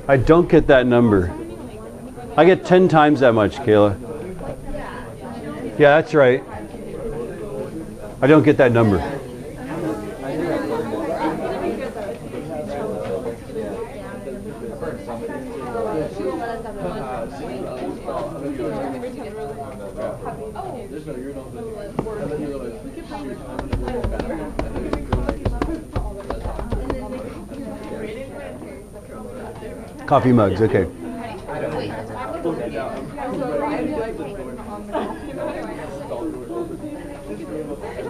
I don't get that number. I get 10 times that much, Kayla. Yeah, that's right. I don't get that number. Coffee mugs, okay.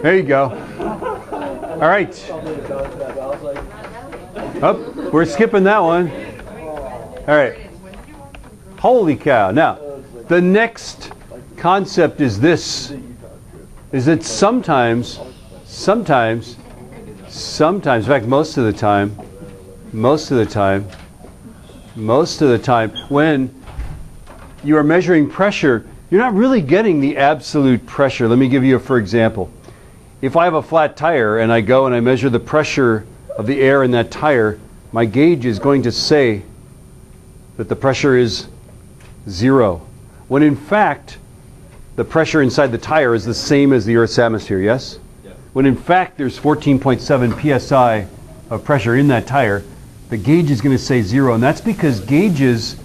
There you go. All right. Oh, we're skipping that one. All right. Holy cow. Now, the next concept is this, is that sometimes, in fact, most of the time, when you are measuring pressure, you're not really getting the absolute pressure. Let me give you for example. If I have a flat tire and I go and I measure the pressure of the air in that tire, my gauge is going to say that the pressure is 0. When in fact, the pressure inside the tire is the same as the Earth's atmosphere, yes? Yes. When in fact there's 14.7 psi of pressure in that tire, the gauge is going to say 0, and that's because gauges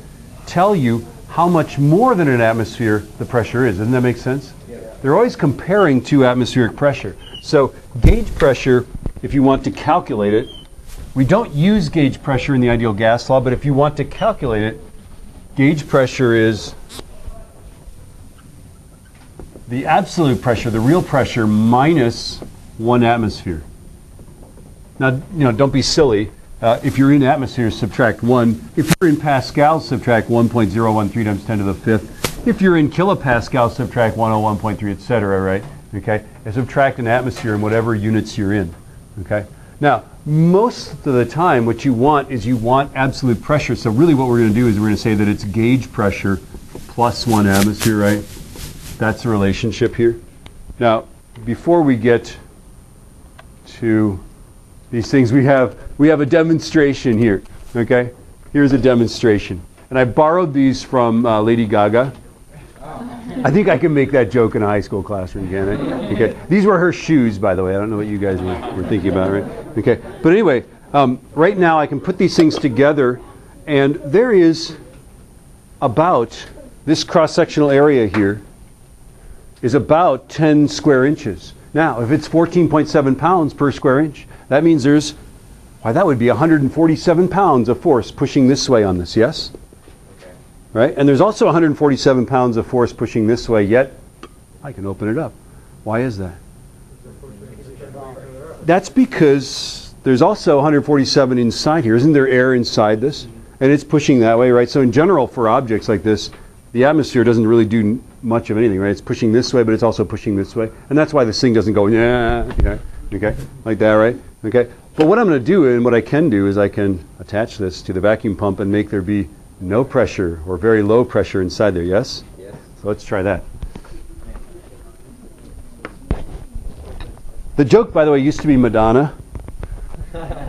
tell you how much more than an atmosphere the pressure is. Doesn't that make sense? Yeah. They're always comparing to atmospheric pressure. So gauge pressure, if you want to calculate it, we don't use gauge pressure in the ideal gas law, but if you want to calculate it, gauge pressure is the absolute pressure, the real pressure, minus 1 atmosphere. Now, don't be silly. If you're in atmosphere, subtract 1. If you're in pascals, subtract 1.013 times 10 to the 5th. If you're in kilopascals, subtract 101.3, etc., right? Okay? And subtract an atmosphere in whatever units you're in. Okay? Now, most of the time, what you want is absolute pressure. So really what we're going to do is we're going to say that it's gauge pressure plus 1 atmosphere, right? That's the relationship here. Now, before we get to these things, we have a demonstration here. Okay, here's a demonstration, and I borrowed these from Lady Gaga. I think I can make that joke in a high school classroom, can I? Okay, these were her shoes, by the way. I don't know what you guys were thinking about, right? Okay, but anyway, right now I can put these things together, and there is about this cross-sectional area here is about 10 square inches. Now, if it's 14.7 pounds per square inch, that means that would be 147 pounds of force pushing this way on this, yes? Okay. Right? And there's also 147 pounds of force pushing this way, yet I can open it up. Why is that? That's because there's also 147 inside here. Isn't there air inside this? And it's pushing that way, right? So in general, for objects like this, the atmosphere doesn't really do much of anything, right? It's pushing this way, but it's also pushing this way. And that's why this thing doesn't go, okay, like that, right? Okay. But what I'm going to do, and what I can do, is I can attach this to the vacuum pump and make there be no pressure or very low pressure inside there, yes? Yes. So let's try that. The joke, by the way, used to be Madonna.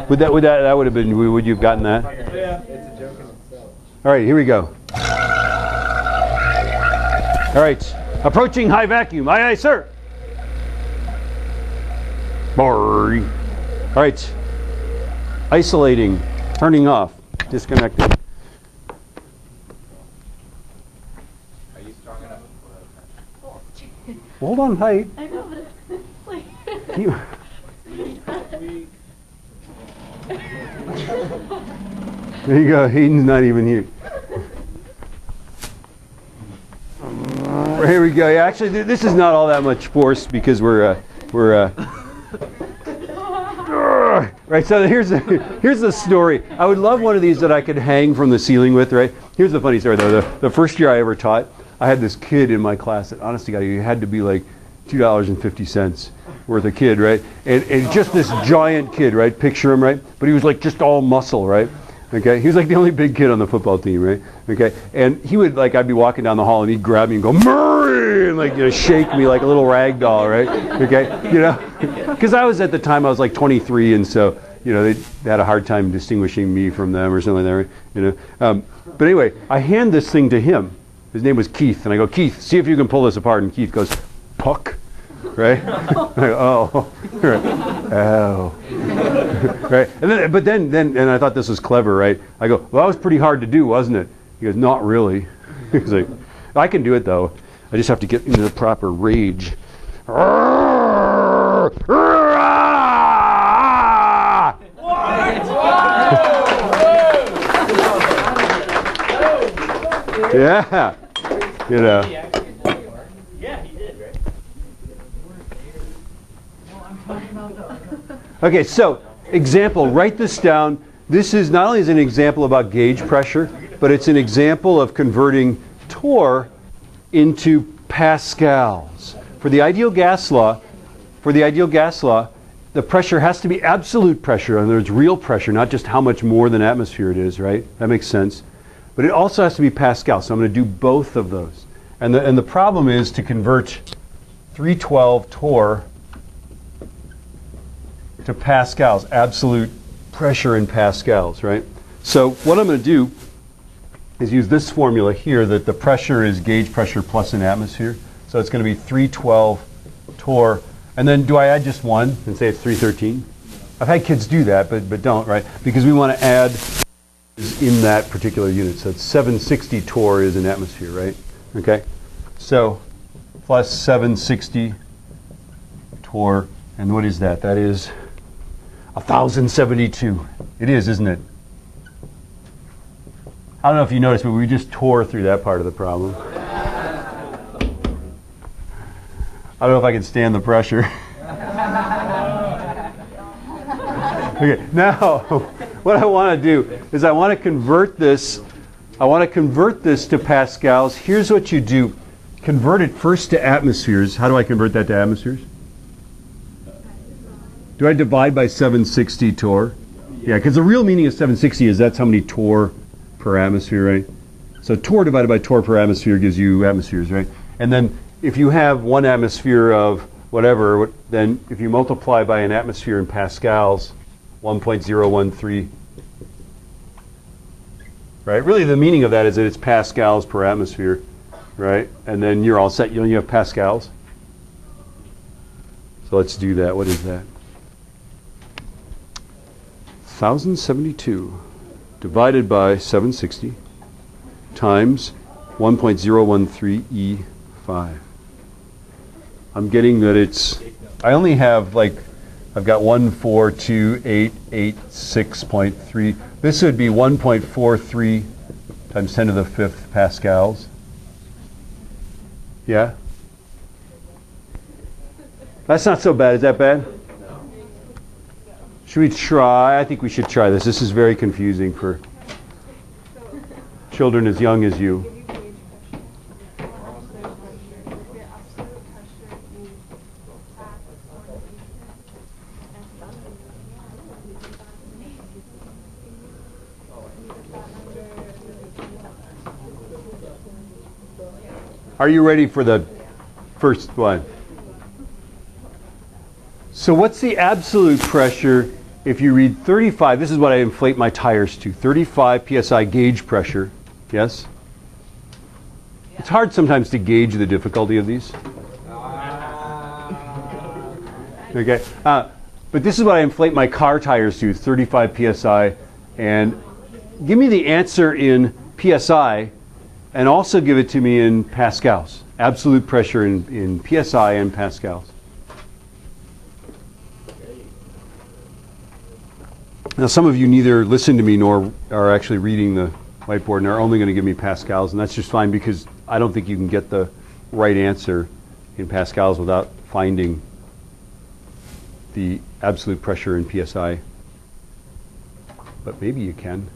Would you have gotten that? Yeah, it's a joke in itself. All right, here we go. All right, approaching high vacuum. Aye, aye, sir. Boring. All right, isolating, turning off, disconnecting. Are you strong enough for that? Hold on tight. I know, but it's like... There you go, Hayden's not even here. Here we go. Yeah, actually, this is not all that much force because we're right. So here's the story. I would love one of these that I could hang from the ceiling with. Right. Here's the funny story though. The first year I ever taught, I had this kid in my class that, honest to God, he had to be like $2.50 worth of kid, right? And just this giant kid, right? Picture him, right? But he was like just all muscle, right? Okay, he was like the only big kid on the football team, right? Okay, and he would I'd be walking down the hall and he'd grab me and go, Murray, and shake me like a little rag doll, right? Okay, because I was at the time I was like 23, and so they had a hard time distinguishing me from them or something like that. But anyway, I hand this thing to him. His name was Keith, and I go, Keith, see if you can pull this apart. And Keith goes, puck, right? I go, oh, right. Oh, right. But then, and I thought this was clever, right? I go, well, that was pretty hard to do, wasn't it? He goes, not really. He's like, I can do it though. I just have to get into the proper rage. Yeah, Yeah, he did, right? Okay, so example, write this down. This is not only is an example about gauge pressure, but it's an example of converting torr into pascals. For the ideal gas law, the pressure has to be absolute pressure, in other words, real pressure, not just how much more than atmosphere it is, right? That makes sense. But it also has to be Pascal, so I'm going to do both of those. And the problem is to convert 312 torr to pascals, absolute pressure in pascals, right? So what I'm going to do is use this formula here that the pressure is gauge pressure plus an atmosphere. So it's going to be 312 torr. And then do I add just one and say it's 313? I've had kids do that, but don't, right? Because we want to add in that particular unit. So it's 760 torr is an atmosphere, right? Okay. So plus 760 torr. And what is that? That is 1,072. It is, isn't it? I don't know if you noticed, but we just tore through that part of the problem. I don't know if I can stand the pressure. Okay, now what I want to do is I want to convert this to pascals. Here's what you do. Convert it first to atmospheres. How do I convert that to atmospheres? Do I divide by 760 torr? Yeah, because the real meaning of 760 is that's how many torr per atmosphere, right? So torr divided by torr per atmosphere gives you atmospheres, right? And then if you have 1 atmosphere of whatever, then if you multiply by an atmosphere in pascals, 1.013, right? Really the meaning of that is that it's pascals per atmosphere, right? And then you're all set. You have pascals. So let's do that. What is that? 1,072 divided by 760 times 1.013 E5. I'm getting that I only have I've got 142,886.3. This would be 1.43 times 10 to the 5th pascals. Yeah? That's not so bad. Is that bad? Should we try? I think we should try this. This is very confusing for children as young as you. Are you ready for the first one? So what's the absolute pressure if you read 35? This is what I inflate my tires to. 35 psi gauge pressure. Yes? It's hard sometimes to gauge the difficulty of these. Okay. But this is what I inflate my car tires to, 35 psi. And give me the answer in psi and also give it to me in pascals. Absolute pressure in psi and pascals. Now some of you neither listen to me nor are actually reading the whiteboard and are only going to give me pascals, and that's just fine because I don't think you can get the right answer in pascals without finding the absolute pressure in psi. But maybe you can.